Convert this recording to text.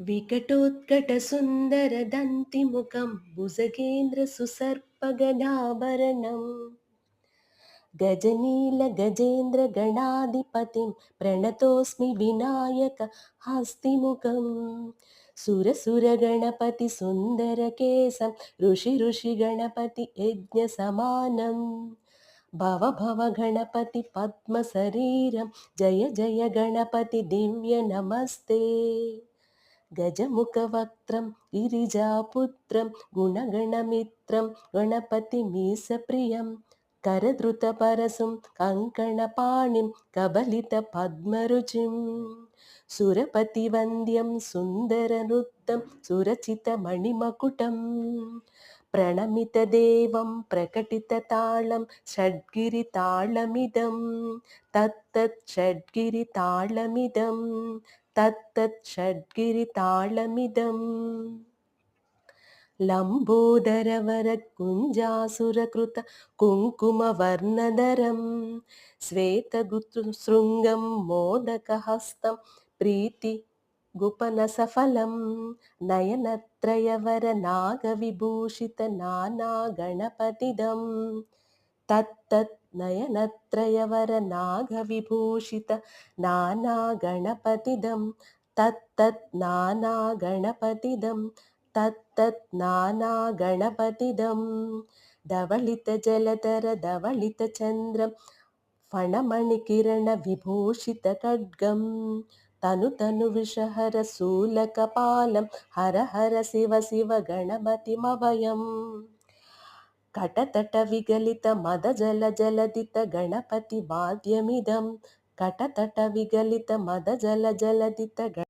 विकटोत्कटसुन्दरदन्तिमुखं भुजगेन्द्रसुसर्पगदाभरणं गजनीलगजेन्द्रगणाधिपतिं प्रणतोऽस्मि विनायकहस्तिमुखं सुरसुरगणपतिसुन्दरकेशं ऋषिगणपतियज्ञसमानं भव भव गणपति पद्मशरीरं जय जय गणपति दिव्य नमस्ते गजमुखवक्त्रं गिरिजापुत्रं गुणगणमित्रं गणपतिमीशप्रियं करधृतपरशुं कङ्कणपाणिं कबलितपद्मरुचिं सुरपतिवन्द्यं सुन्दरनृत्तं सुरचितमणिमकुटं प्रणमितदेवं प्रकटिततालं षड्गिरिताळमिदं तत्तत् षड्गिरिताळमिदं तत्तत् षड्गिरिताळमिदम् लम्बोदरवरकुञ्जासुरकृत कुङ्कुमवर्णधरं श्वेतगुतशृङ्गं मोदकहस्तं प्रीतिगुपनसफलं नयनत्रयवरनागविभूषितनानागणपतिदं तत्तत् नयनत्रयवरनागविभूषितनानागणपतिदं तत्तत् नानागणपतिदं तत्तत् नानागणपतिदं धवलितजलधर धवलितचन्द्रं फणमणिकिरणविभूषितखड्गं तनु तनु विषहर शूलकपालं हर हर शिव शिव गणपतिमभयम् कटतट विगलित मद जल जलदित गणपति वाद्यमिदं कटतट विगलित मद जल जलदित